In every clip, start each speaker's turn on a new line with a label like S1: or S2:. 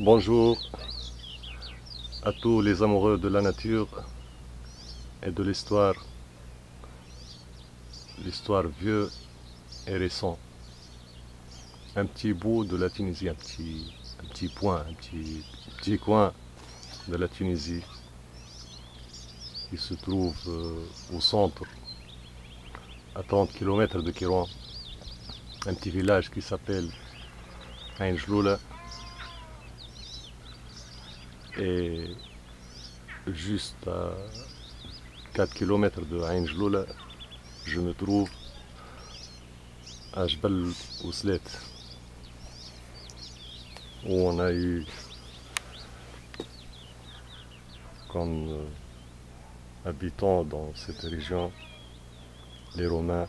S1: Bonjour à tous les amoureux de la nature et de l'histoire vieux et récent. Un petit bout de la Tunisie, un petit point, un petit coin de la Tunisie qui se trouve au centre, à 30 km de Kérouan. Un petit village qui s'appelle Ain Jloula. Et juste à 4 km de Ain Jloula, je me trouve à Jbel Ouslet, où on a eu comme habitants dans cette région les Romains,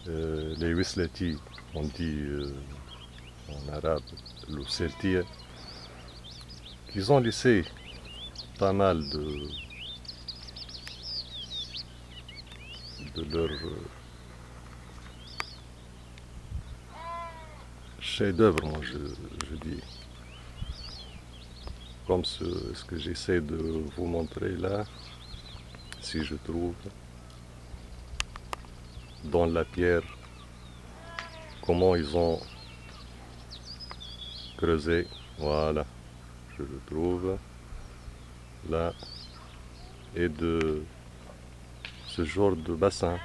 S1: les Wislati, on dit en arabe l'Ousseltiya, qui ont laissé pas mal de leurs chefs-d'œuvre, moi je dis, comme ce que j'essaie de vous montrer là, si je trouve dans la pierre, comment ils ont creusé, voilà, je le trouve là, et de ce genre de bassin.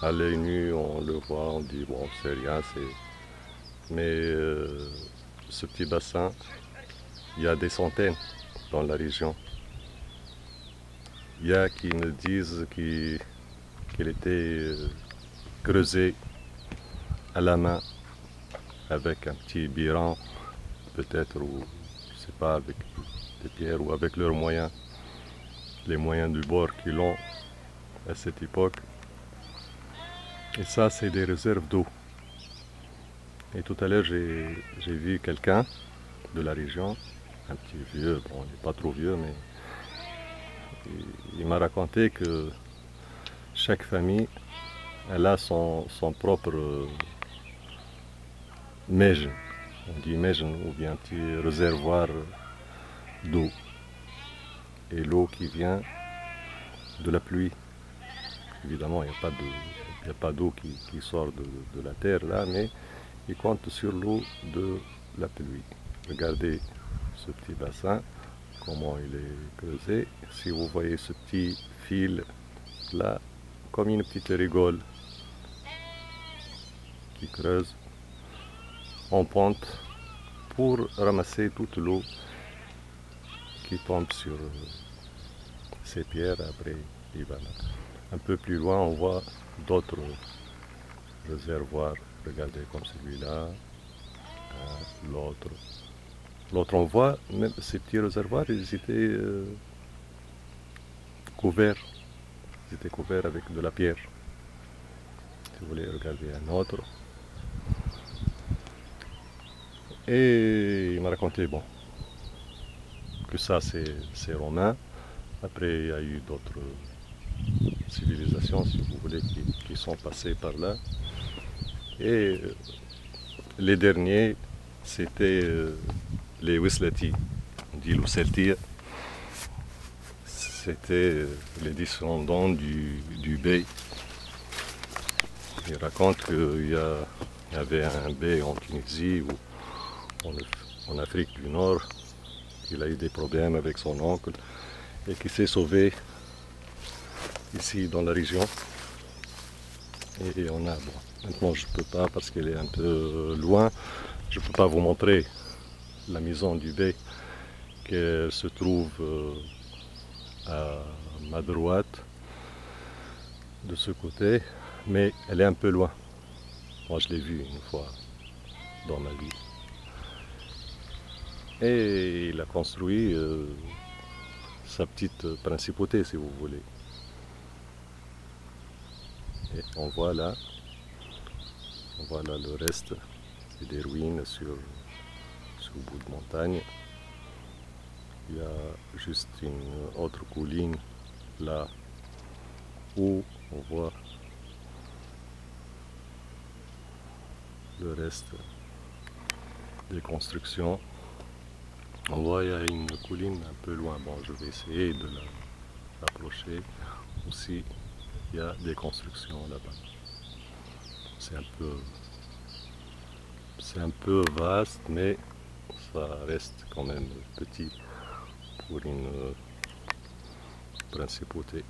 S1: À l'œil nu, on le voit, on dit bon, c'est rien, mais ce petit bassin, il y a des centaines dans la région. Il y a qui me disent qu'il était creusé à la main avec un petit biran, peut-être, ou je sais pas, avec des pierres ou avec leurs moyens, les moyens du bord qu'ils ont à cette époque. Et ça, c'est des réserves d'eau. Et tout à l'heure, j'ai vu quelqu'un de la région, un petit vieux, bon, il n'est pas trop vieux, mais il m'a raconté que chaque famille, elle a son propre mejn, on dit mejn, ou bien un petit réservoir d'eau. Et l'eau qui vient de la pluie. Évidemment, il n'y a pas d'eau qui sort de la terre là, mais il compte sur l'eau de la pluie. Regardez ce petit bassin, comment il est creusé. Si vous voyez ce petit fil là, comme une petite rigole qui creuse en pente pour ramasser toute l'eau qui tombe sur ces pierres après l'Ibana. Un peu plus loin, on voit d'autres réservoirs. Regardez comme celui-là, l'autre. L'autre, on voit même ces petits réservoirs, ils étaient couverts. Ils étaient couverts avec de la pierre. Si vous voulez regarder un autre. Et il m'a raconté, bon, que ça c'est romain. Après, il y a eu d'autres civilisations, si vous voulez, qui sont passées par là. Et les derniers, c'était les Wislati, on dit l'Ousseltiya. C'était les descendants du bey. Il raconte qu'il y avait un bey en Tunisie ou en Afrique du Nord. Il a eu des problèmes avec son oncle et qui s'est sauvé ici dans la région. Et on a, bon, maintenant je ne peux pas parce qu'elle est un peu loin, je ne peux pas vous montrer la maison du bey qui se trouve à ma droite de ce côté, mais elle est un peu loin. Moi je l'ai vue une fois dans ma vie. Et il a construit sa petite principauté, si vous voulez. Et on voit là le reste, c'est des ruines sur le bout de montagne. Il y a juste une autre colline là où on voit le reste des constructions. On voit il y a une colline un peu loin. Bon, je vais essayer de l'approcher. Aussi, il y a des constructions là-bas. C'est un peu vaste, mais ça reste quand même petit pour une principauté.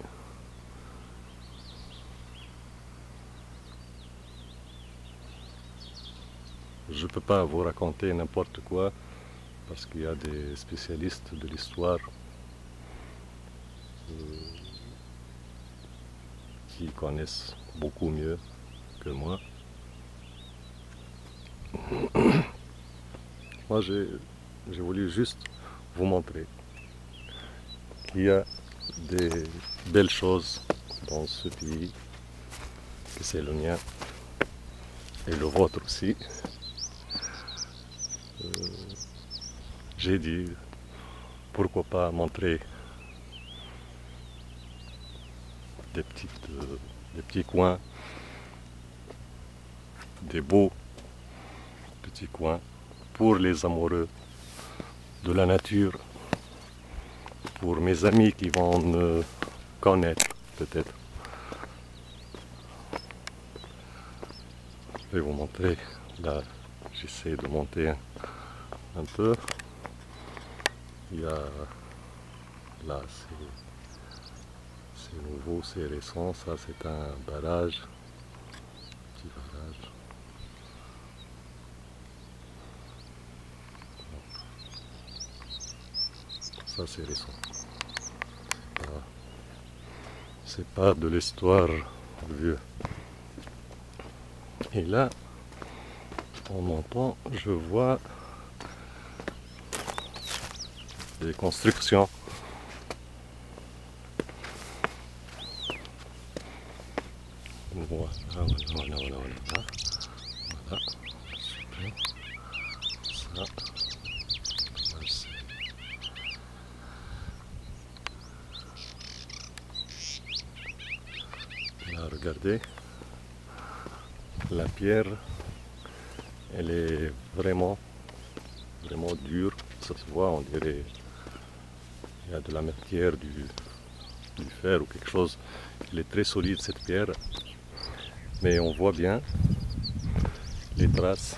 S1: Je ne peux pas vous raconter n'importe quoi parce qu'il y a des spécialistes de l'histoire qui connaissent beaucoup mieux que moi. Moi, j'ai voulu juste vous montrer qu'il y a des belles choses dans ce pays, que c'est le mien et le vôtre aussi. J'ai dit, pourquoi pas montrer des petits coins, des beaux petits coins pour les amoureux de la nature, pour mes amis qui vont me connaître peut-être. Je vais vous montrer, là j'essaie de monter un peu. Il y a là c'est nouveau, c'est récent, ça c'est un barrage, petit barrage. Ça c'est récent. C'est pas de l'histoire vieux. Et là, en montant, je vois des constructions. Voilà. Super. Ça. Là, regardez. La pierre, elle est vraiment dure. Ça se voit, on dirait il y a de la matière, du fer ou quelque chose. Elle est très solide cette pierre. Mais on voit bien les traces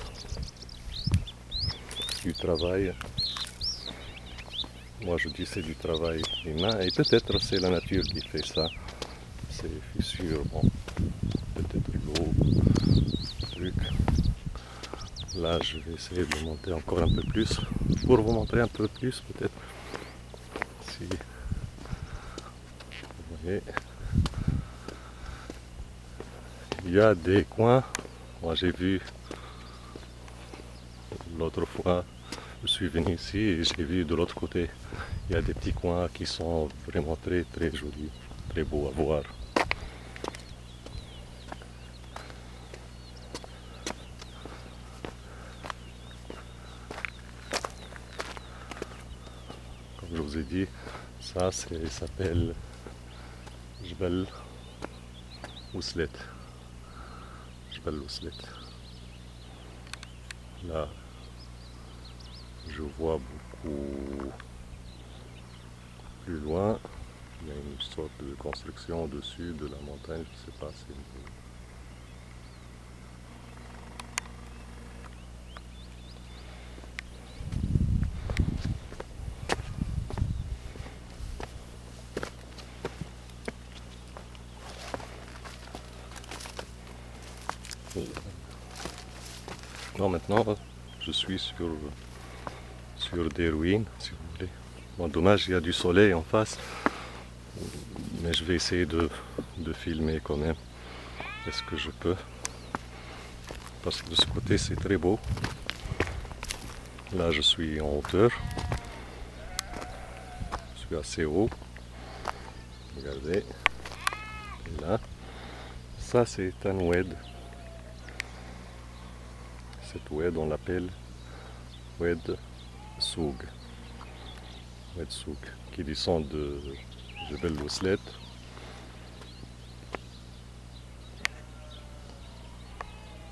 S1: du travail. Moi je dis c'est du travail humain et peut-être c'est la nature qui fait ça. Ces fissures, bon, peut-être l'eau, truc. Là je vais essayer de monter encore un peu plus pour vous montrer un peu plus peut-être. Si vous voyez, il y a des coins. Moi j'ai vu l'autre fois, je suis venu ici et j'ai vu de l'autre côté, il y a des petits coins qui sont vraiment très jolis, très beaux à voir. Comme je vous ai dit, ça s'appelle Jbel Ouslet. Jbel Ouslet. Là, je vois beaucoup plus loin, il y a une sorte de construction au-dessus de la montagne, je ne sais pas si non, maintenant je suis sur des ruines, si vous voulez. Bon, dommage, il y a du soleil en face, mais je vais essayer de filmer quand même. Est-ce que je peux? Parce que de ce côté c'est très beau. Là je suis en hauteur. Je suis assez haut. Regardez. Et là. Ça c'est un oued. Cette oued on l'appelle oued soug. Oued soug. Qui descend de Jebel Ouslet.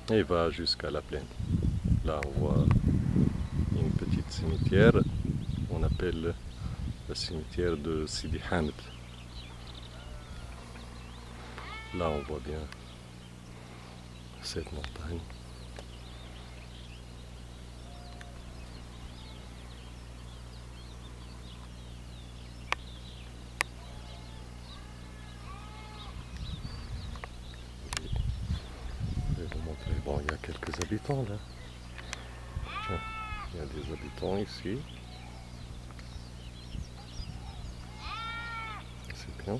S1: Et va jusqu'à la plaine. Là on voit une petite cimetière, on appelle le cimetière de Sidi Hamed. Là on voit bien cette montagne. Je vais vous montrer. Bon, il y a quelques habitants là. Tiens, il y a des habitants ici. C'est bien.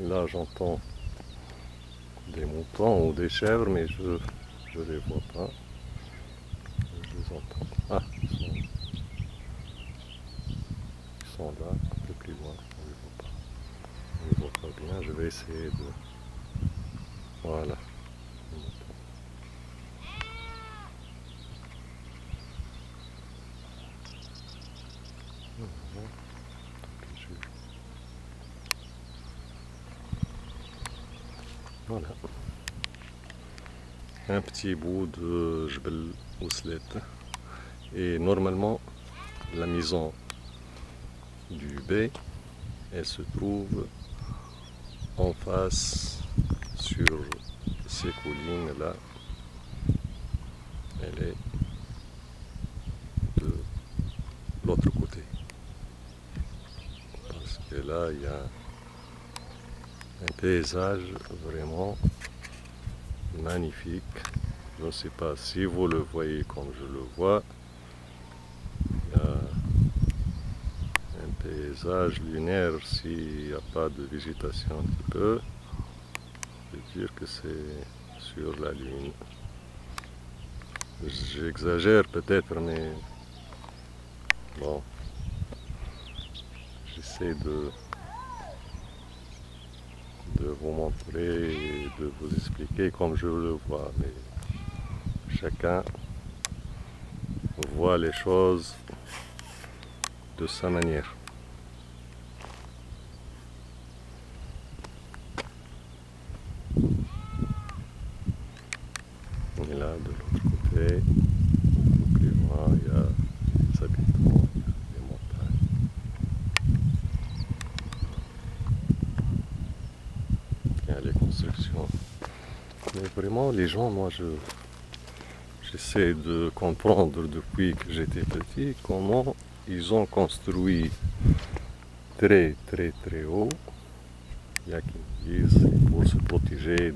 S1: Là j'entends des moutons ou des chèvres, mais je les vois pas. Je les entends. Ah, ils sont là, un peu plus loin. On les voit pas. On les voit pas bien. Je vais essayer de. Voilà. Voilà. Un petit bout de Jbel Ouslet. Et normalement, la maison du bey, elle se trouve en face sur ces collines là. Elle est de l'autre côté. Parce que là, il y a un paysage vraiment magnifique. Je ne sais pas si vous le voyez comme je le vois. Il y a un paysage lunaire s'il n'y a pas de végétation un petit peu. Je veux dire que c'est sur la Lune. J'exagère peut-être, mais bon, j'essaie de vous montrer et de vous expliquer comme je le vois, mais chacun voit les choses de sa manière. Et là, de l'autre côté, plus loin, il y a des habitants, il y a des montagnes. Il y a les constructions. Mais vraiment, les gens, moi, j'essaie de comprendre depuis que j'étais petit comment ils ont construit très haut. Il y a qui me disent pour se protéger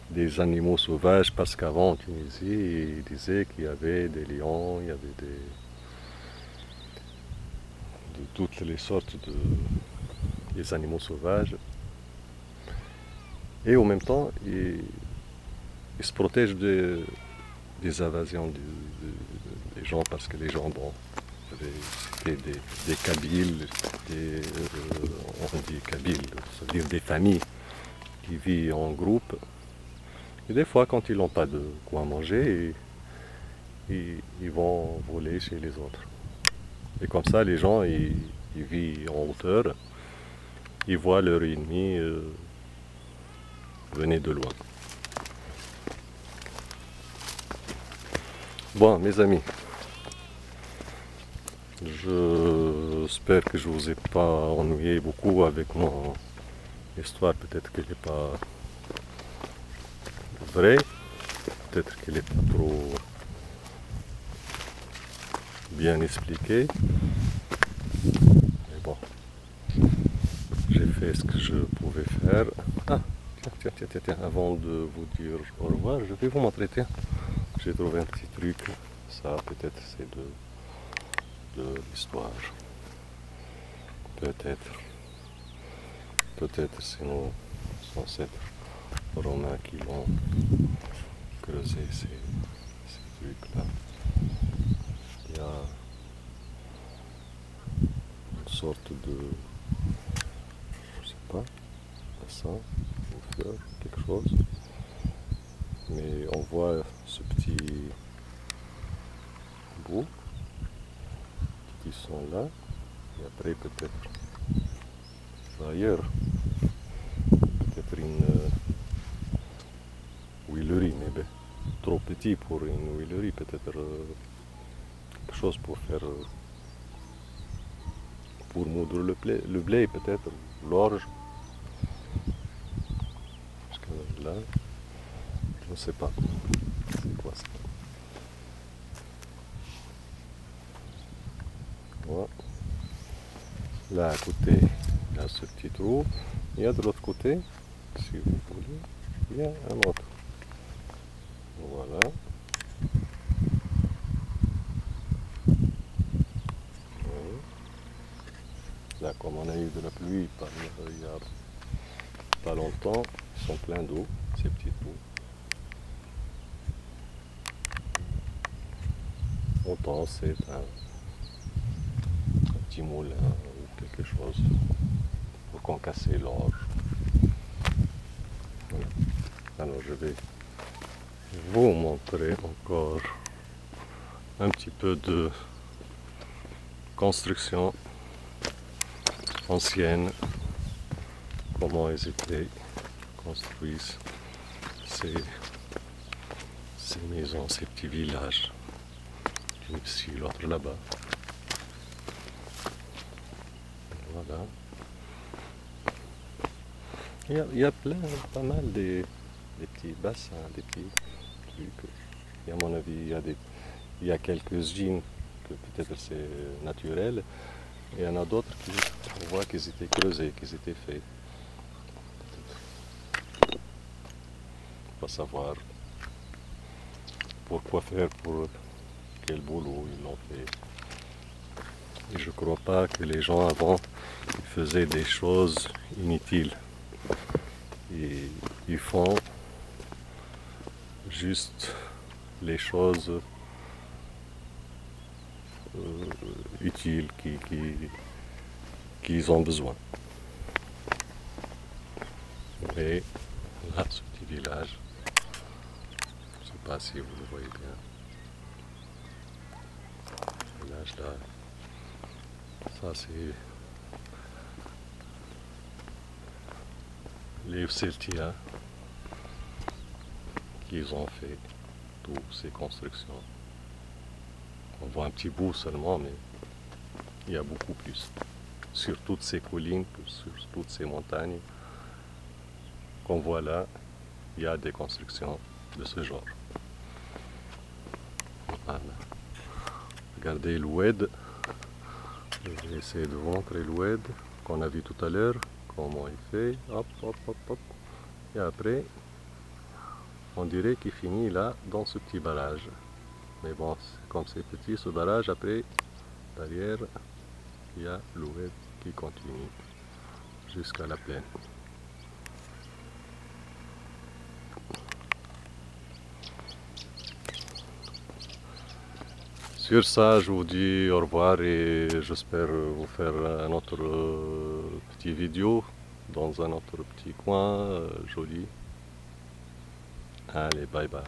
S1: des animaux sauvages, parce qu'avant en Tunisie, ils disaient qu'il y avait des lions, il y avait de toutes les sortes des animaux sauvages. Et en même temps, ils se protègent des invasions des gens, parce que les gens, bon, c'était des Kabyles, on dit Kabyles, c'est-à-dire des familles qui vivent en groupe. Et des fois, quand ils n'ont pas de quoi manger, ils vont voler chez les autres. Et comme ça, les gens, ils vivent en hauteur, ils voient leur ennemi venir de loin. Bon, mes amis, j'espère que je ne vous ai pas ennuyé beaucoup avec mon histoire. Peut-être qu'elle n'est pas vraie, peut-être qu'elle n'est pas trop bien expliquée. Mais bon, j'ai fait ce que je pouvais faire. Ah, tiens, avant de vous dire au revoir, je vais vous montrer, tiens, j'ai trouvé un petit truc. Ça, peut-être, c'est de l'histoire. Peut-être c'est nos ancêtres romains qui l'ont creusé, ces trucs-là. Il y a une sorte de, je sais pas, bassin, une fleur, quelque chose. Mais on voit ce petit bout qui sont là. Et après peut-être ailleurs, peut-être une huilerie, mais trop petit pour une huilerie, peut-être quelque chose pour faire, pour moudre le blé peut-être, l'orge. Parce que là, je ne sais pas, c'est quoi ça. Voilà. Là à côté, il y a ce petit trou. Il y a de l'autre côté, si vous voulez, il y a un autre. Voilà. Oui. Là, comme on a eu de la pluie il y a pas longtemps, ils sont pleins d'eau, ces petits trous. Autant c'est un petit moulin ou quelque chose pour concasser l'orge. Voilà. Alors je vais vous montrer encore un petit peu de construction ancienne, comment ils étaient construits ces maisons, ces petits villages. Ici, l'autre là-bas. Voilà. Il y a pas mal des petits bassins, des petits trucs. Et à mon avis, il y a quelques usines que peut-être c'est naturel. Et il y en a d'autres qui, on voit qu'ils étaient creusés, qu'ils étaient faits. Pas savoir pourquoi faire, pour quel boulot ils l'ont fait. Et je ne crois pas que les gens avant faisaient des choses inutiles. Et ils font juste les choses utiles qu'ils ont besoin. Et là, ce petit village, je ne sais pas si vous le voyez bien. Ce village là, ça c'est les Celtiens qui ont fait toutes ces constructions. On voit un petit bout seulement, mais il y a beaucoup plus. Sur toutes ces collines, sur toutes ces montagnes qu'on voit là, il y a des constructions de ce genre. Voilà. Regardez l'oued. Je vais essayer de vous montrer l'oued qu'on a vu tout à l'heure, comment il fait. Hop, hop, hop, hop. Et après, on dirait qu'il finit là, dans ce petit barrage. Mais bon, comme c'est petit ce barrage, après, derrière, il y a l'oued qui continue jusqu'à la plaine. Sur ça, je vous dis au revoir et j'espère vous faire un autre petit vidéo dans un autre petit coin joli. Allez, bye bye.